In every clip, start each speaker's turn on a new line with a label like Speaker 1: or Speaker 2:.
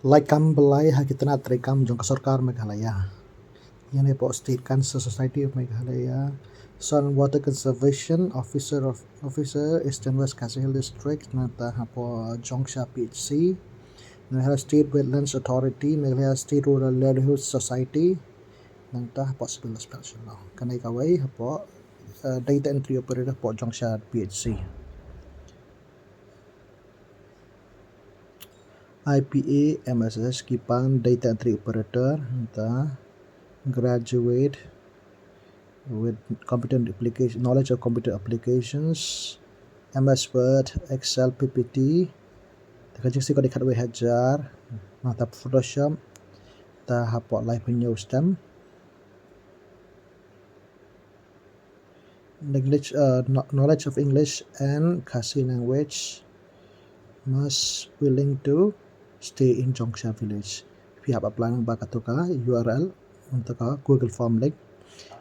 Speaker 1: Laitkam byllai kita Trei Jongksha Sorkar Meghalaya. Yang ni State Cancer Society of Meghalaya. Soil and Water Conservation Officer Eastern West Khasi Hill District nata hapo Jongksha PHC. Meghalaya State Wetlands Authority, Meghalaya State Rural Livelihood Society nata hapo civil special law. Kanai kawai hapo data entry operator hapo Jongksha PHC. IPA MSS Kipang data entry operator nata graduate with knowledge of computer applications, MS Word, Excel, PPT. Kajing si ko di kadwe hajar, mata Photoshop, ta hapo live new stem. Knowledge of English and Khasi language. Must willing to stay in Jongksha village. Pihak apply ng bakatuka URL untuk Google Form link.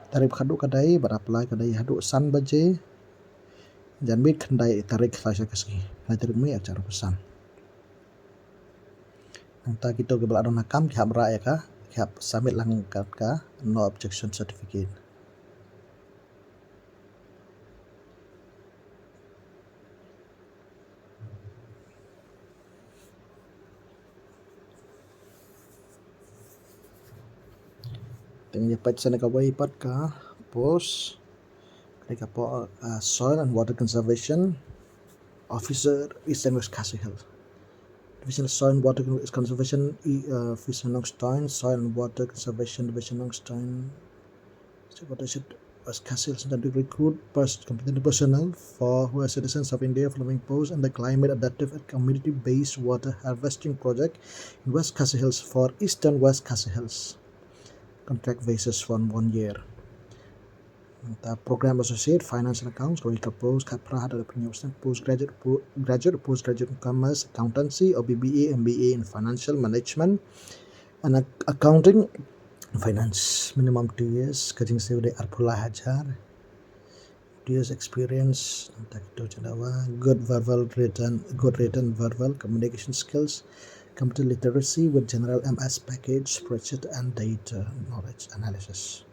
Speaker 1: Tarik khadu kadai berapply kadai hadu san baje janbit khandai tarik flasha kaski hai tarik me acara pesan anta kita ke belakang nakam khap ra ya ka khap submit lang ka no objection certificate tengah dapat sana ka wai pat ka post klik apa soil and water conservation officer Eastern West Khasi Hill Division Soil and Water Conservation Officer Longstein, Soil and Water Conservation Division Longstein. West Khasi Hills to recruit competent personnel who are citizens of India following post and the climate adaptive and community-based water harvesting project in West Khasi Hills for Eastern West Khasi Hills. Contract basis for 1 year. The program associate financial accounts going to post postgraduate commerce accountancy or BBA MBA in financial management and accounting finance minimum 2 years kajing sevde arpula hajar 2 years experience good written verbal communication skills computer literacy with general MS package spreadsheet and data knowledge analysis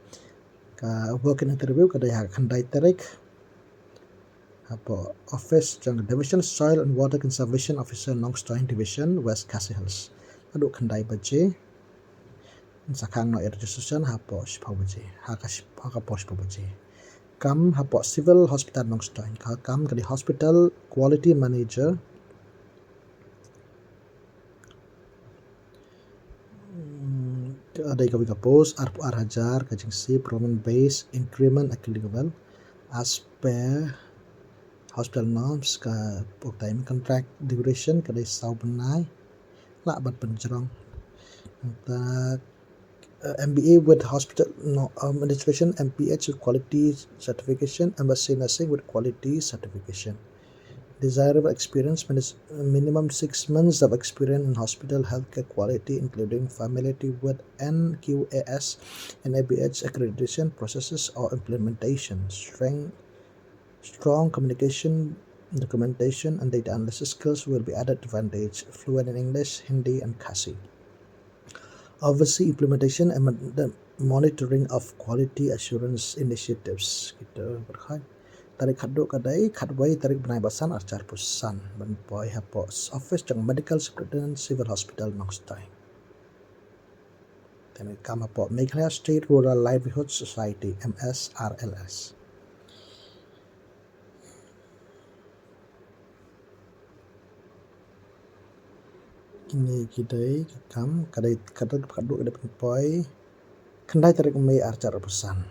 Speaker 1: work interview kada khandai tarik hapo office jang division soil and water conservation officer Longstein division West Khasi Hills adu khandai baje sakang no registration hapo shpabaje haka post pabaje kam hapo civil hospital Longstein kam kadi hospital quality manager ada kami post ar hajar kajing si performance base increment applicable as per hospital norms ka time contract duration kadai sau benai la bat penjerong ta MBA with hospital administration MPH with quality certification MSc nursing with quality certification desirable experience minimum 6 months of experience in hospital healthcare quality including familiarity with NQAS and ABH accreditation processes or implementation strong communication documentation and data analysis skills will be added advantage fluent in English Hindi and Khasi oversee implementation and the monitoring of quality assurance initiatives kita berhad tarik khaduk kadai khadwai tarik benai basan arcar pusan ban poi hapos office jang medical superintendent civil hospital Longstein then kam hapo Meghalaya State Rural Livelihood Society MSRLS ini kidai kam kadai khaduk kada poi khandai tarik mai arcar pusan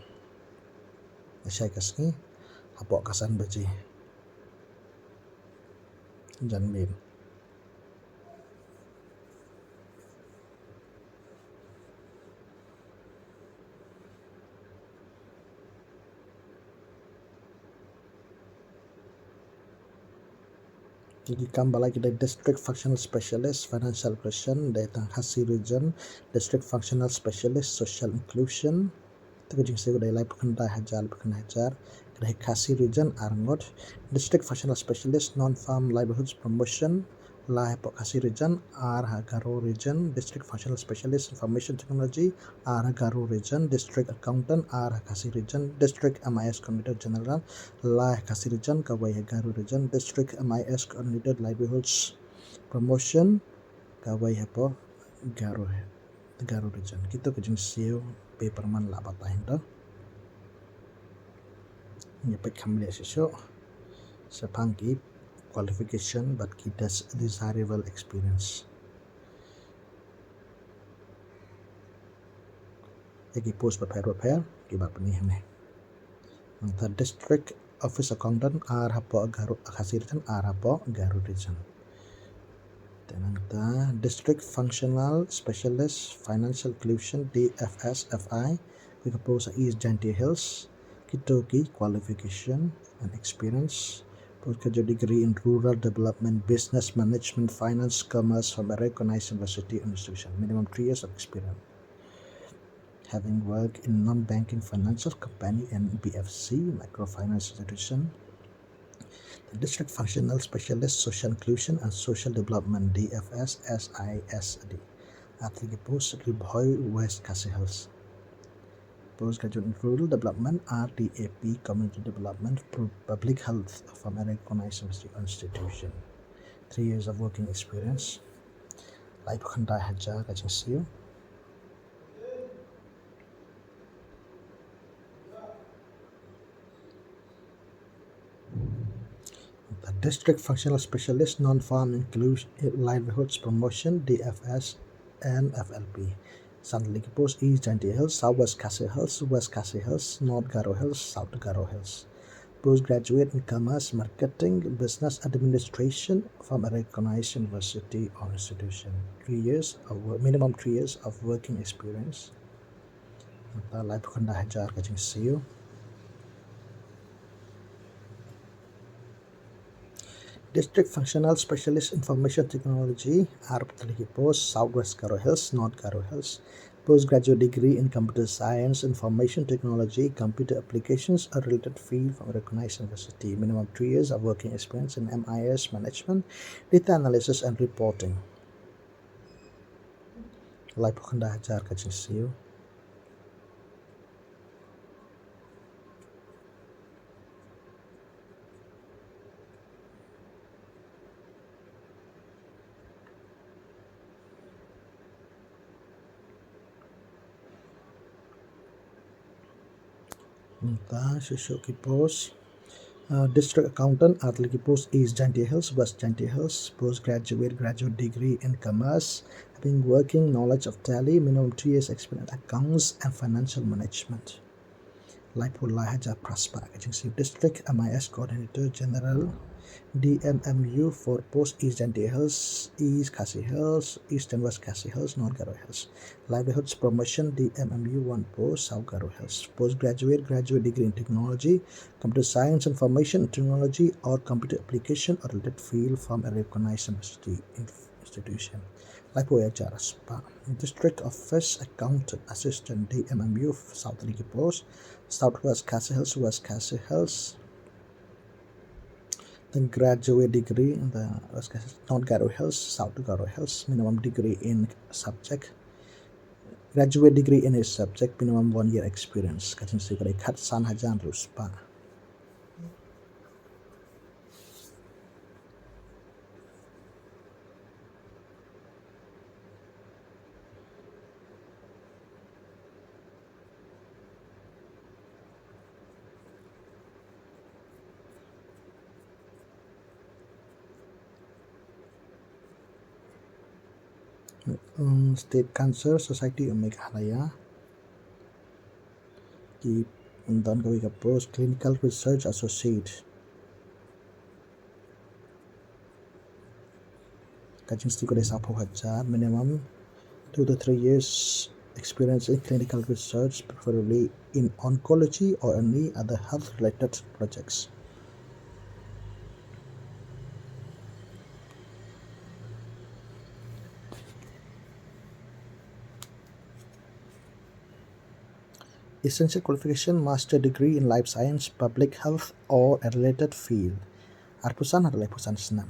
Speaker 1: saya kasni hapo kasan baji janmin jadi kam balai kita district functional specialist financial question data Khasi region district functional specialist social inclusion kajing se dai lai pakhandai hajar kadai Khasi region Arngot district functional specialist non farm livelihoods promotion Lai Pokasi region, R Garo region, district functional specialist information technology, R Garo region, district accountant, R Kasi region, district MIS coordinator general, Lai Kasi region, Kawai Garo region, district MIS coordinator livelihoods promotion, Kawai Hapo Garo region. Kita kejeng siu paper man lah batain dah. Nyepek kami sesok sepangki qualification but kita desirable experience. Egi post prepare kiba penih ni. The district office accountant are hapo Garo Khasi region are hapo Garo region. Then the district functional specialist financial inclusion DFS FI we propose East Janty Hills Kitoki qualification and experience. Postgraduate degree in rural development, business management, finance, commerce from a recognized university or institution. Minimum 3 years of experience. Having worked in non-banking financial company and BFC, microfinance institution. The district functional specialist, social inclusion and social development, DFS SISD. Athlete post Ribhoy West Khasi Hills. Postgraduate in rural development, RDAP, community development, public health from a recognized institution. 3 years of working experience. Like Khanda Hajar Agency. The district functional specialist, non-farm inclusion livelihoods promotion, DFS and FLP. Suddenly post East Janty Hills, Southwest Khasi Hills, West Khasi Hills, North Garo Hills, South Garo Hills. Postgraduate in commerce, marketing, business administration from a recognized university or institution. 3 years of minimum 3 years of working experience. Live Khanda Hajar Kajing CEO. District Functional Specialist Information Technology, Arpatali Post, Southwest Garo Hills, North Garo Hills. Postgraduate degree in Computer Science, Information Technology, Computer Applications, a related field from a recognized university. Minimum 3 years of working experience in MIS Management, Data Analysis and Reporting. Lai Khanda Hajar Kajing CEO. Shishoki Post, District Accountant, Athlete Post, East Janty Hills, West Janty Hills. Postgraduate, graduate degree in Commerce, having working knowledge of Tally, minimum 2 years experience accounts and financial management. Laipulai Hajar Praspa Agency, District MIS Coordinator General, DMMU for Post East Janty Hills, East Khasi Hills, East and West Khasi Hills, North Garo Hills. Livelihoods Promotion, DMMU 1 Post, South Garo Hills. Postgraduate, graduate degree in Technology, Computer Science, Information Technology or Computer Application or related field from a recognized institution. Laipoya Jaraspa, District Office Accountant Assistant, DMMU South Ligi Post, Southwest Khasi Hills, West Khasi Hills. Then graduate degree in the West Khasi Hills, North Garo Hills, South Garo Hills. Minimum degree in subject. Graduate degree in a subject, minimum 1 year experience. Kacing sikare Khat San Hajan Ruspa. State Cancer Society of Meghalaya. Keep dan kami ka post clinical research associate. Kacing stick sa po hajar minimum 2 to 3 years experience in clinical research, preferably in oncology or any other health related projects. Essential qualification, master degree in life science, public health or a related field. Arpusan adalah pusan senam.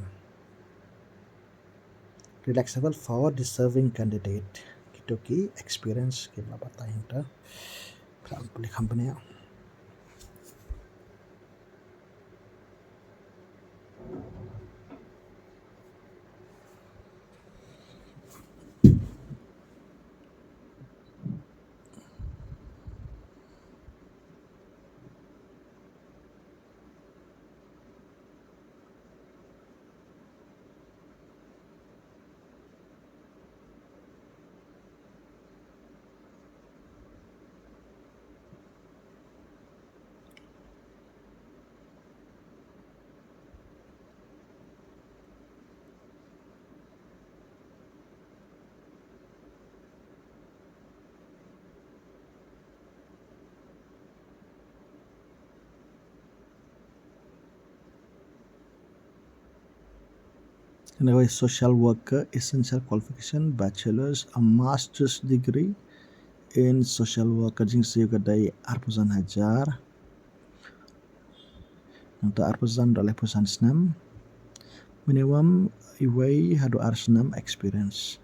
Speaker 1: relaxable for deserving candidate. Gitu ki experience ki batai hinta. Pilih company. Anyway, social worker essential qualification bachelor's a master's degree in social worker jingsi kadai arpusan hajar untuk arpusan oleh perusahaan senam minimum iway hadu arsenam experience.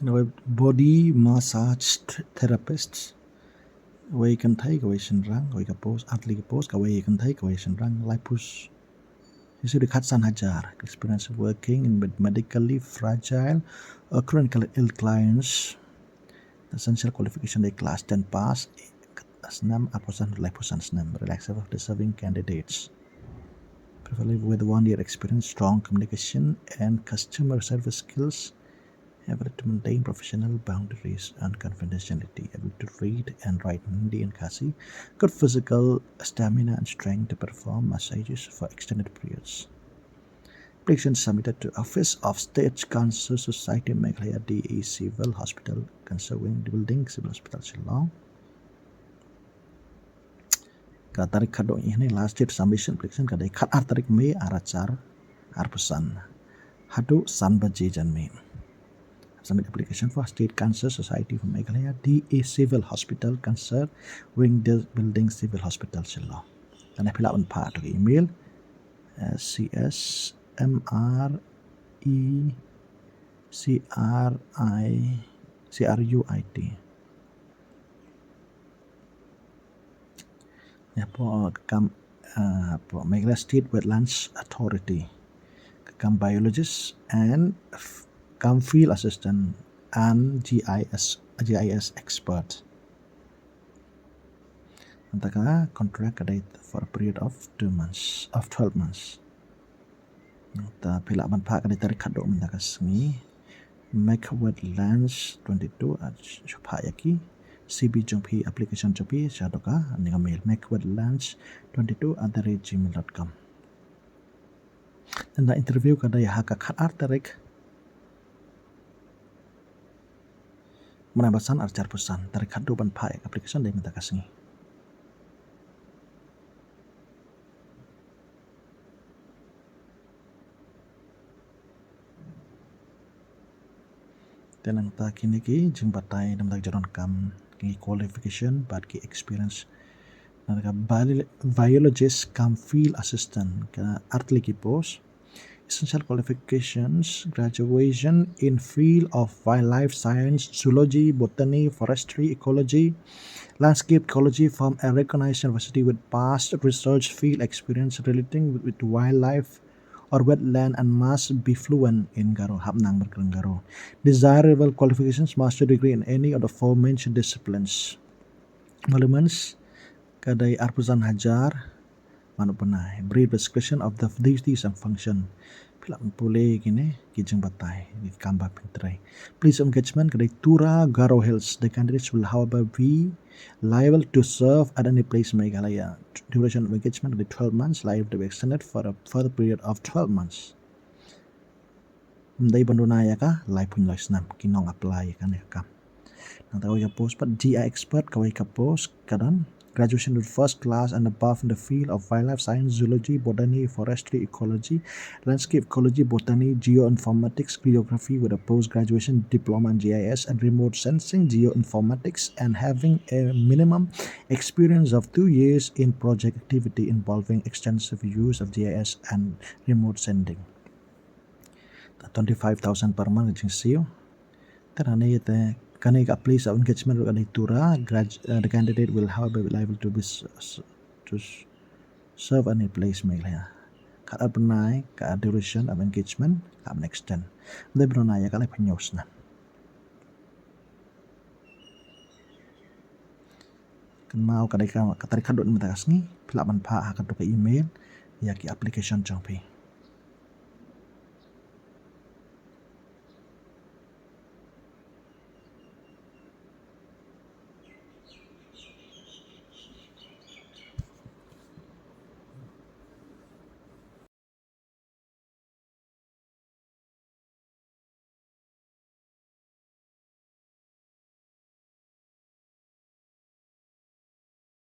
Speaker 1: Anyway, body massage therapists way kan thai ka way senrang way ka pose atli ka pose ka way kan thai ka way senrang lipus isu dekat san hajar experience working in medically fragile or chronically ill clients essential qualification day class 10 pass senam aposan lipusan senam relaxable deserving candidates preferably with 1 year experience strong communication and customer service skills able to maintain professional boundaries and confidentiality, able to read and write Hindi and Kasi, good physical stamina and strength to perform massages for extended periods. Application submitted to Office of State Cancer Society Meghalaya DE Civil Hospital, Cancer Wing Building, Civil Hospital Shillong. Tarik kado ini last date submission application kadai kat tarik Mei aracar arpusan. Hadu sanbaji janmin. Submit application for State Cancer Society for Meghalaya DA Civil Hospital Cancer Wing Building Civil Hospital Shillong. Dan fill out part of email CSMRECRUIT. Ya po Meghalaya State Wetlands Authority. Kam biologist and come field assistant and GIS expert. Antaka contract date for a period of 12 months. Ta pila ban pak kadai tarik kado mentaka sengi make wetlands 22 chupa yaki CB Jongpi application Jongpi shadoka ninga mail make wetlands 22@gmail.com. Dan interview kadai haka khat tarik menabasan arcar pesan tarik kado ban pai aplikasi dari minta kasih. Dan ta kini ki jembatai dalam jalan kam ki qualification bad ki experience naga biologist kam field assistant ka artli ki post essential qualifications graduation in field of wildlife science, zoology, botany, forestry, ecology, landscape ecology from a recognized university with past research field experience relating with wildlife or wetland and must be fluent in Garo, Hapnang Berkerang Garo. Desirable qualifications, master degree in any of the aforementioned disciplines. Monuments, kadai arpusan hajar, manupunai, brief description of the duties and function. Pila pule gini kijeng batai di kambak Trei. Please engagement kadai Tura Garo Hills. The candidates will however be liable to serve at any place in Meghalaya. Duration of engagement will be 12 months, liable to be extended for a further period of 12 months. Mendai banduna ya ka lai pun loisnam kinong apply kan ya ka. Nang tahu ya post pat GI expert kawai ka post kadan graduation with first class and above in the field of wildlife science, zoology, botany, forestry, ecology, landscape ecology, botany, geoinformatics, geography with a post-graduation diploma in GIS and remote sensing, geoinformatics, and having a minimum experience of 2 years in project activity involving extensive use of GIS and remote sending. 25,000 per month jing siyo. Terane yete kani ka place of engagement with tura the candidate will have a liable to be to serve any place Meghalaya. Ka benai ka duration of engagement ka extend. They benai ka lai penyos na. Kan mau ka tarik kadot matakas ni pelaban pa ka email ya ki application jangpi.